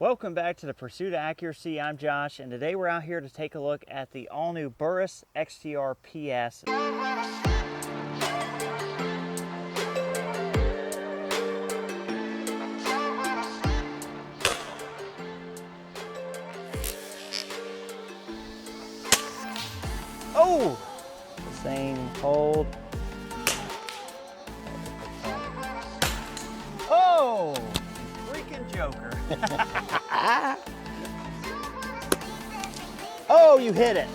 Welcome back to the Pursuit of Accuracy. I'm Josh, and today we're out here to take a look at the all-new Burris XTR PS. Oh! This thing hold. Oh! Freaking joker. Oh, you hit it.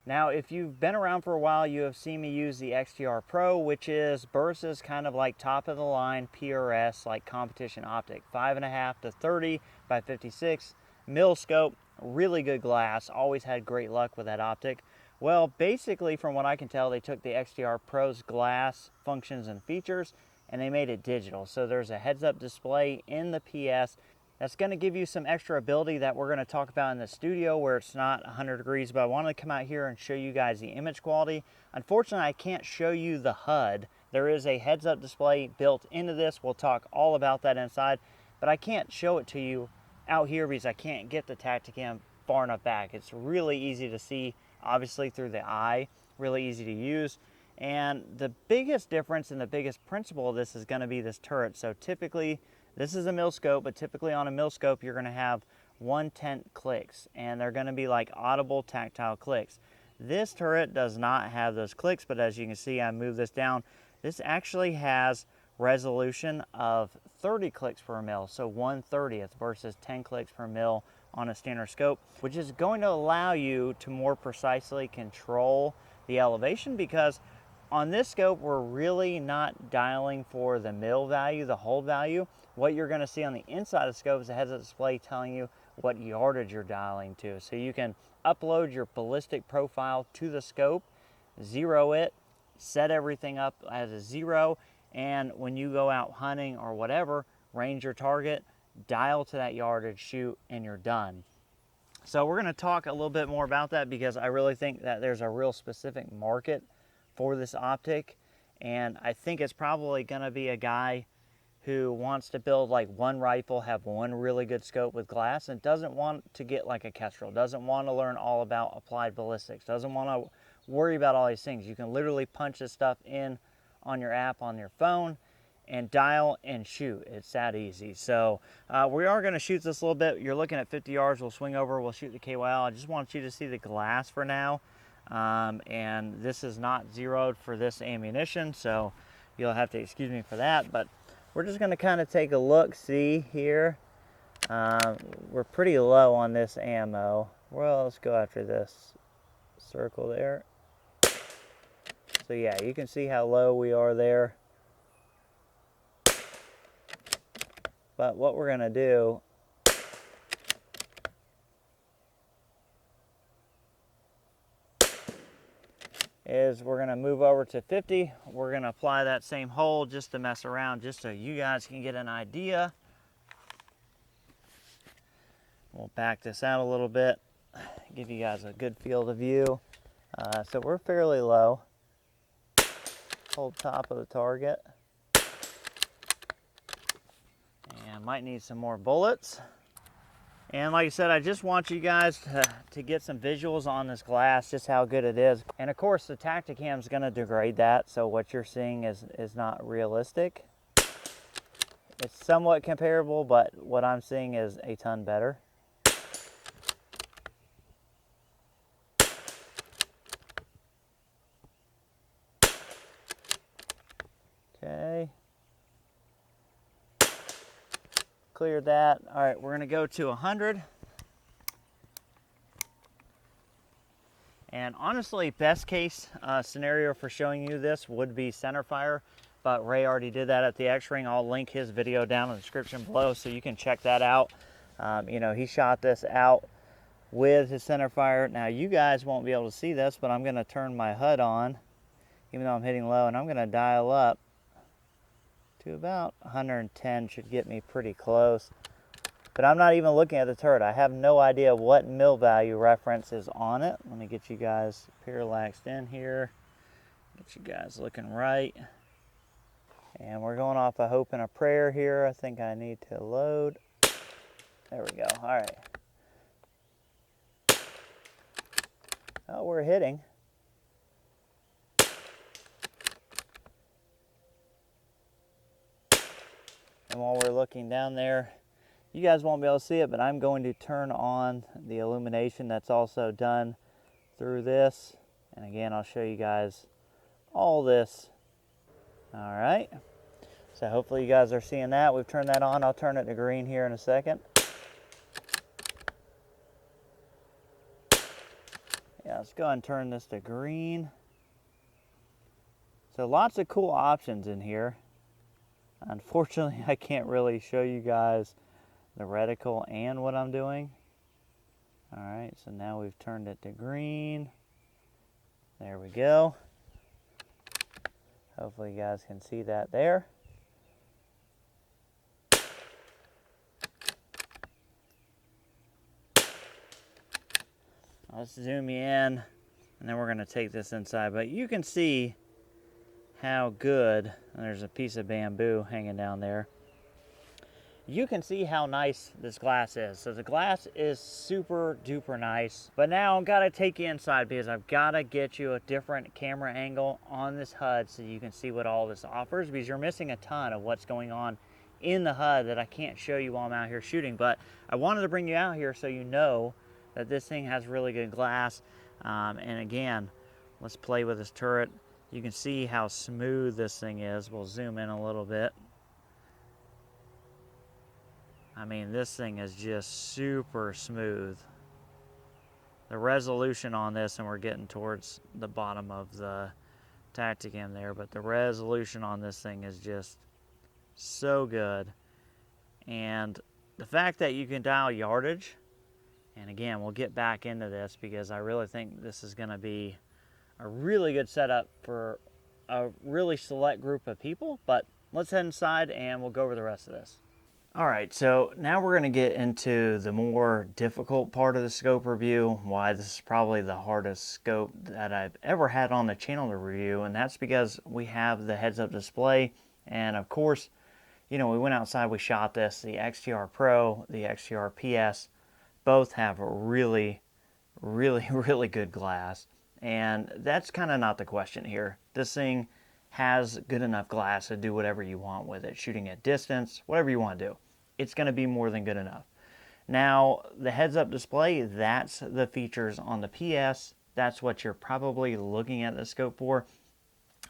Now, if you've been around for a while, you have seen me use the XTR Pro, which is Burris's kind of like top of the line PRS, like competition optic, 5.5 to 30 by 56 mil scope, really good glass, always had great luck with that optic. Well, basically from what I can tell, they took the XTR Pro's glass functions and features and they made it digital. So there's a heads-up display in the PS that's going to give you some extra ability that we're going to talk about in the studio where it's not 100 degrees, but I wanted to come out here and show you guys the image quality. Unfortunately, I can't show you the HUD. There is a heads-up display built into this. We'll talk all about that inside, but I can't show it to you out here because I can't get the Tacticam far enough back. It's really easy to see, obviously through the eye, really easy to use. And the biggest difference and the biggest principle of this is going to be this turret. So typically, this is a mil scope, but typically on a mil scope, you're going to have 1/10 clicks, and they're going to be like audible tactile clicks. This turret does not have those clicks, but as you can see, I move this down. This actually has resolution of 30 clicks per mil, so 1/30th versus 10 clicks per mil on a standard scope, which is going to allow you to more precisely control the elevation, because on this scope, we're really not dialing for the mil value, the hold value. What you're going to see on the inside of the scope is a heads-up display telling you what yardage you're dialing to. So you can upload your ballistic profile to the scope, zero it, set everything up as a 0, and when you go out hunting or whatever, range your target, dial to that yardage, shoot, and you're done. So we're going to talk a little bit more about that because I really think that there's a real specific market for this optic, and I think it's probably going to be a guy who wants to build like one rifle, have one really good scope with glass, and doesn't want to get like a Kestrel, doesn't want to learn all about applied ballistics, doesn't want to worry about all these things. You can literally punch this stuff in on your app on your phone and dial and shoot. It's that easy. So we are going to shoot this a little bit. You're looking at 50 yards. We'll swing over, we'll shoot the KYL. I just want you to see the glass for now. And this is not zeroed for this ammunition, so you'll have to excuse me for that, but we're just going to kind of take a look, see here. We're pretty low on this ammo. Well, let's go after this circle there. So yeah, you can see how low we are there. But what we're going to do is we're going to move over to 50. We're going to apply that same hole just to mess around, just so you guys can get an idea. We'll back this out a little bit, give you guys a good field of view. So we're fairly low. Hold top of the target. And might need some more bullets. And like I said, I just want you guys to get some visuals on this glass, just how good it is. And of course, the Tacticam is going to degrade that, so what you're seeing is not realistic. It's somewhat comparable, but what I'm seeing is a ton better. Okay. Cleared that. All right, we're going to go to 100. And honestly, best case scenario for showing you this would be center fire, but Ray already did that at the X-Ring. I'll link his video down in the description below so you can check that out. You know, he shot this out with his center fire. Now, you guys won't be able to see this, but I'm going to turn my HUD on, even though I'm hitting low, and I'm going to dial up to about 110. Should get me pretty close. But I'm not even looking at the turret. I have no idea what mil value reference is on it. Let me get you guys parallaxed in here. Get you guys looking right. And we're going off a hope and a prayer here. I think I need to load. There we go. All right. Oh, we're hitting. And while we're looking down there, you guys won't be able to see it, but I'm going to turn on the illumination that's also done through this. And again, I'll show you guys all this. All right. So hopefully you guys are seeing that. We've turned that on. I'll turn it to green here in a second. Yeah, let's go ahead and turn this to green. So lots of cool options in here. Unfortunately, I can't really show you guys the reticle and what I'm doing. All right, so now we've turned it to green. There we go. Hopefully you guys can see that there. Let's zoom you in, and then we're going to take this inside. But you can see how good, and there's a piece of bamboo hanging down there. You can see how nice this glass is. So the glass is super duper nice. But now I've got to take you inside because I've got to get you a different camera angle on this HUD so you can see what all this offers, because you're missing a ton of what's going on in the HUD that I can't show you while I'm out here shooting. But I wanted to bring you out here so you know that this thing has really good glass. And again, let's play with this turret. You can see how smooth this thing is. We'll zoom in a little bit. I mean, this thing is just super smooth. The resolution on this, and we're getting towards the bottom of the Tacticam there, but the resolution on this thing is just so good. And the fact that you can dial yardage, and again, we'll get back into this because I really think this is going to be a really good setup for a really select group of people. But let's head inside and we'll go over the rest of this. All right, so now we're going to get into the more difficult part of the scope review, why this is probably the hardest scope that I've ever had on the channel to review, and that's because we have the heads-up display, and of course, you know, we went outside, we shot this. The XTR Pro, the XTR PS, both have a really good glass, and that's kind of not the question here. This thing has good enough glass to do whatever you want with it, shooting at distance, whatever you want to do. It's going to be more than good enough. Now, the heads-up display, that's the features on the PS. That's what you're probably looking at the scope for.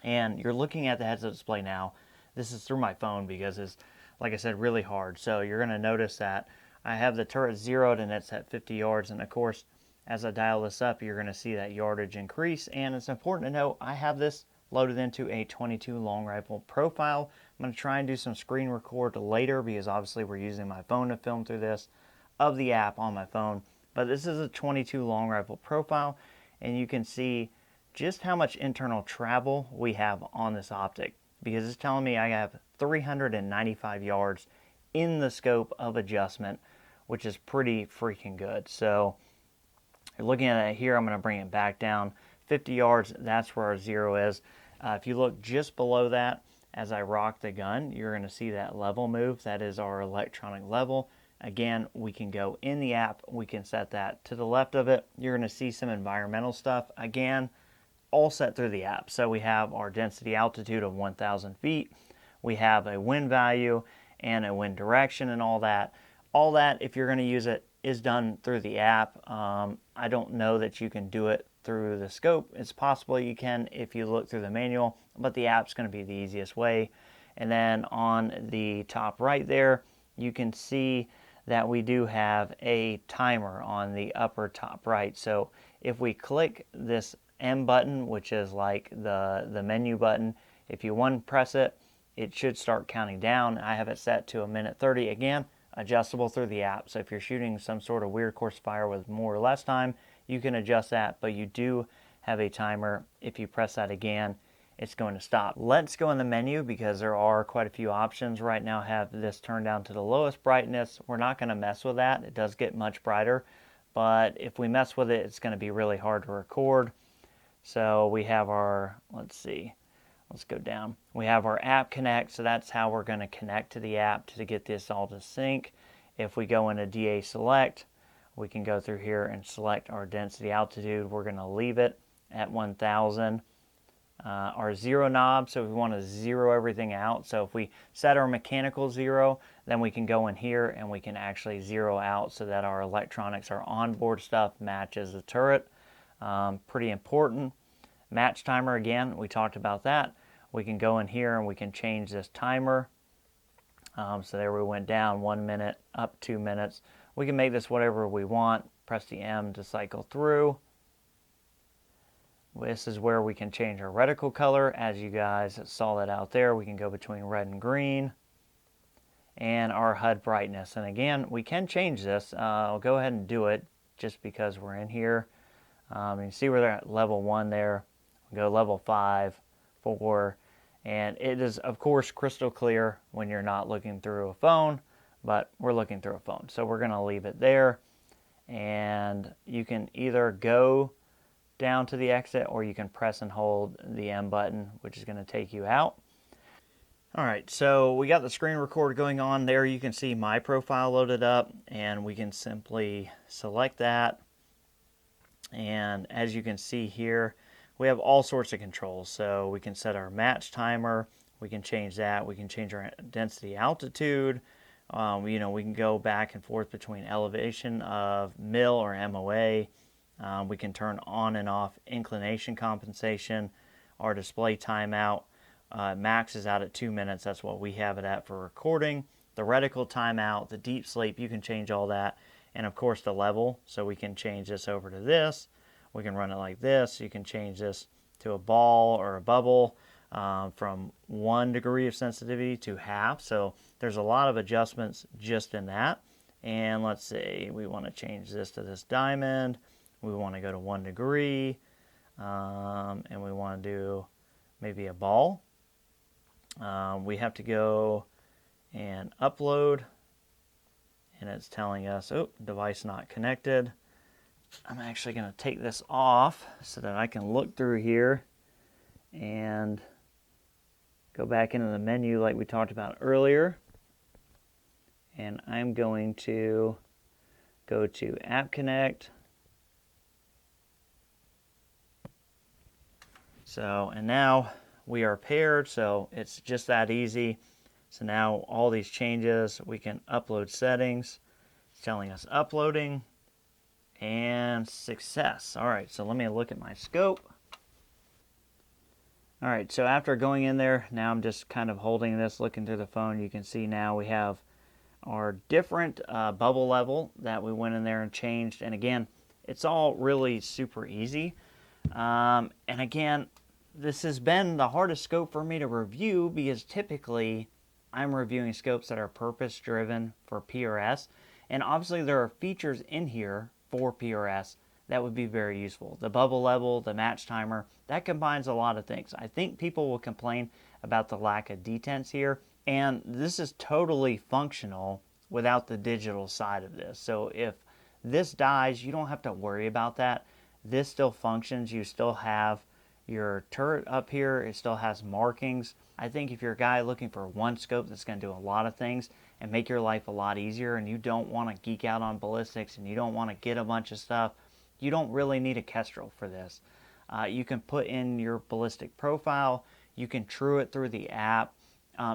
And you're looking at the heads-up display now. This is through my phone because it's, like I said, really hard. So you're going to notice that I have the turret zeroed and it's at 50 yards. And of course, as I dial this up, you're going to see that yardage increase. And it's important to note, I have this loaded into a 22 long rifle profile. I'm going to try and do some screen record later because obviously we're using my phone to film through this of the app on my phone. But this is a 22 long rifle profile, and you can see just how much internal travel we have on this optic, because it's telling me I have 395 yards in the scope of adjustment, which is pretty freaking good. So you're looking at it here, I'm going to bring it back down 50 yards. That's where our zero is. If you look just below that, as I rock the gun, you're going to see that level move. That is our electronic level. Again, we can go in the app. We can set that to the left of it. You're going to see some environmental stuff. Again, all set through the app. So we have our density altitude of 1,000 feet. We have a wind value and a wind direction and all that. All that, if you're going to use it, is done through the app. I don't know that you can do it through the scope. It's possible you can if you look through the manual, but the app's going to be the easiest way. And then on the top right there, you can see that we do have a timer on the upper top right. So if we click this M button, which is like the menu button, if you one press it, it should start counting down. I have it set to 1:30. Again, adjustable through the app. So if you're shooting some sort of weird course fire with more or less time, you can adjust that, but you do have a timer. If you press that again, it's going to stop. Let's go in the menu because there are quite a few options. Right now have this turned down to the lowest brightness. We're not going to mess with that. It does get much brighter, but if we mess with it, it's going to be really hard to record. So we have our, let's see, let's go down. We have our app connect, so that's how we're going to connect to the app to get this all to sync. If we go into DA select, we can go through here and select our density altitude. We're going to leave it at 1000. Our zero knob, so we want to zero everything out. So if we set our mechanical zero, then we can go in here and we can actually zero out so that our electronics, our onboard stuff matches the turret. Pretty important. Match timer, again, we talked about that. We can go in here and we can change this timer. So there we went down 1 minute, up 2 minutes. We can make this whatever we want. Press the M to cycle through. This is where we can change our reticle color. As you guys saw that out there, we can go between red and green. And our HUD brightness. And again, we can change this. I'll go ahead and do it just because we're in here. You can see we're at level 1 there. We'll go level 5, 4. And it is, of course, crystal clear when you're not looking through a phone. But we're looking through a phone. So we're going to leave it there. And you can either go down to the exit, or you can press and hold the M button, which is going to take you out. Alright, so we got the screen record going on there. You can see my profile loaded up, and we can simply select that. And as you can see here, we have all sorts of controls. So we can set our match timer, we can change that, we can change our density altitude. We can go back and forth between elevation of mil or MOA. We can turn on and off inclination compensation. Our display timeout maxes out at 2 minutes. That's what we have it at for recording. The reticle timeout, the deep sleep, you can change all that. And of course the level. So we can change this over to this. We can run it like this. You can change this to a ball or a bubble from 1 degree of sensitivity to half. So there's a lot of adjustments just in that. And let's say we want to change this to this diamond. We want to go to 1 degree, and we want to do maybe a ball. We have to go and upload, and it's telling us, oh, device not connected. I'm actually going to take this off so that I can look through here and go back into the menu like we talked about earlier. And I'm going to go to App Connect. So, and now we are paired, so it's just that easy. So now all these changes, we can upload settings. It's telling us uploading and success. All right, so let me look at my scope. All right, so after going in there, now I'm just kind of holding this, looking through the phone. You can see now we have our different bubble level that we went in there and changed. And again, it's all really super easy. And again, this has been the hardest scope for me to review because typically I'm reviewing scopes that are purpose-driven for PRS. And obviously there are features in here for PRS that would be very useful. The bubble level, the match timer, that combines a lot of things. I think people will complain about the lack of detents here. And this is totally functional without the digital side of this. So if this dies, you don't have to worry about that. This still functions. You still have your turret up here. It still has markings. I think if you're a guy looking for one scope that's going to do a lot of things and make your life a lot easier, and you don't want to geek out on ballistics and you don't want to get a bunch of stuff, you don't really need a Kestrel for this. You can put in your ballistic profile. You can true it through the app.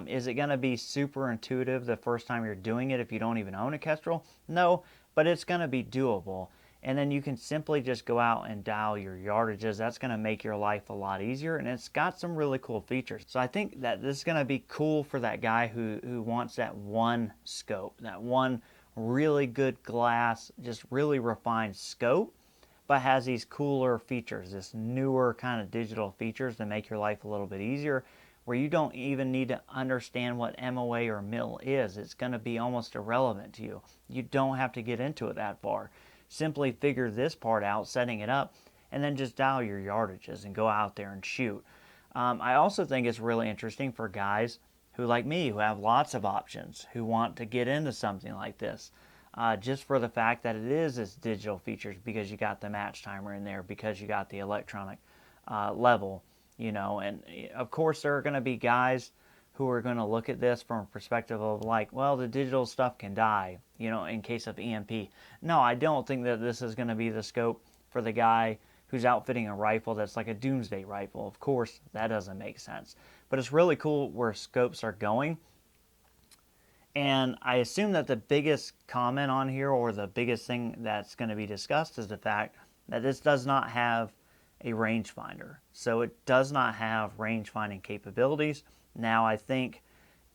Is it going to be super intuitive the first time you're doing it if you don't even own a Kestrel? No, but it's going to be doable. And then you can simply just go out and dial your yardages. That's going to make your life a lot easier, and it's got some really cool features. So I think that this is going to be cool for that guy who wants that one scope, that one really good glass, just really refined scope, but has these cooler features, this newer kind of digital features to make your life a little bit easier, where you don't even need to understand what MOA or mil is. It's going to be almost irrelevant to you. You don't have to get into it that far. Simply figure this part out, setting it up, and then just dial your yardages and go out there and shoot. I also think it's really interesting for guys who, like me, who have lots of options, who want to get into something like this. Just for the fact that it is its digital features, because you got the match timer in there, because you got the electronic level, you know. And of course, there are going to be guys who are going to look at this from a perspective of like, well, the digital stuff can die, you know, in case of EMP. No, I don't think that this is going to be the scope for the guy who's outfitting a rifle that's like a doomsday rifle. Of course, that doesn't make sense. But it's really cool where scopes are going. And I assume that the biggest comment on here, or the biggest thing that's going to be discussed, is the fact that this does not have a rangefinder. So it does not have range finding capabilities. Now, I think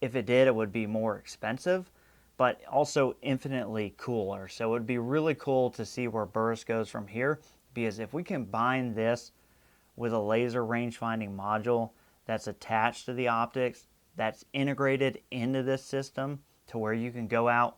if it did, it would be more expensive, but also infinitely cooler. So it would be really cool to see where Burris goes from here, because if we combine this with a laser range finding module that's attached to the optics, that's integrated into this system to where you can go out,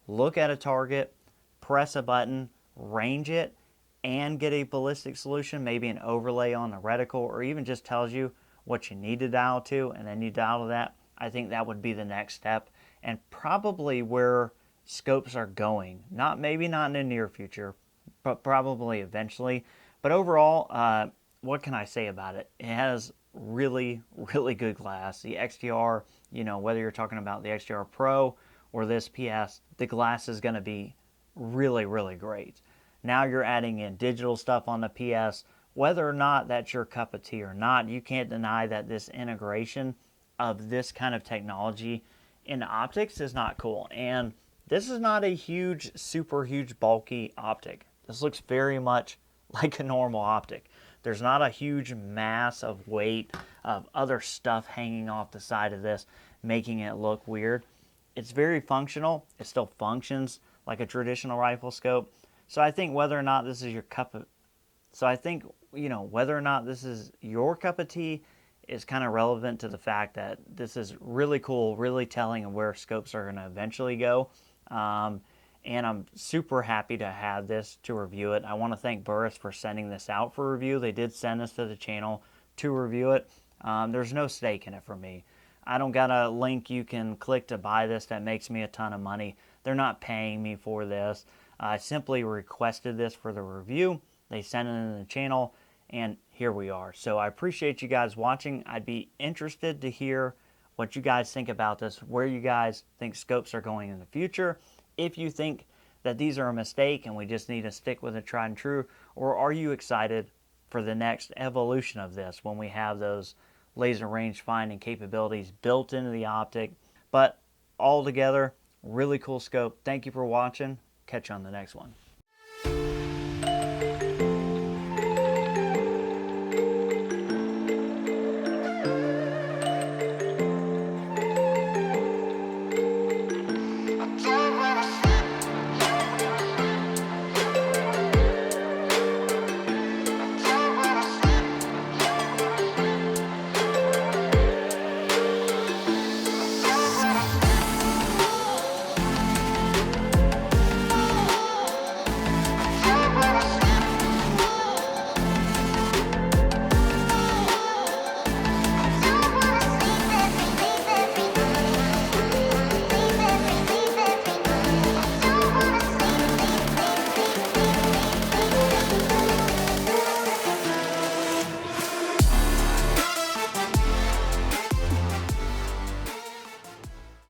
look at a target, press a button, range it, and get a ballistic solution, maybe an overlay on the reticle, or even just tells you what you need to dial to, and then you dial to that. I think that would be the next step, and probably where scopes are going. Maybe not in the near future, but probably eventually. But overall, what can I say about it? It has really, really good glass. The XTR, you know, whether you're talking about the XTR Pro or this PS, the glass is going to be really, really great. Now you're adding in digital stuff on the PS. Whether or not that's your cup of tea or not, you can't deny that this integration of this kind of technology in optics is not cool. And this is not a huge, super huge, bulky optic. This looks very much like a normal optic. There's not a huge mass of weight of other stuff hanging off the side of this, making it look weird. It's very functional. It still functions like a traditional rifle scope. So I think whether or not this is your cup of whether or not this is your cup of tea is kind of relevant to the fact that this is really cool, really telling of where scopes are going to eventually go. And I'm super happy to have this to review it. I want to thank Burris for sending this out for review. They did send this to the channel to review it. There's no stake in it for me. I don't got a link you can click to buy this that makes me a ton of money. They're not paying me for this. I simply requested this for the review. They sent it in the channel, and here we are. So I appreciate you guys watching. I'd be interested to hear what you guys think about this, where you guys think scopes are going in the future. If you think that these are a mistake and we just need to stick with a tried and true, or are you excited for the next evolution of this when we have those laser range finding capabilities built into the optic? But altogether, really cool scope. Thank you for watching. Catch you on the next one.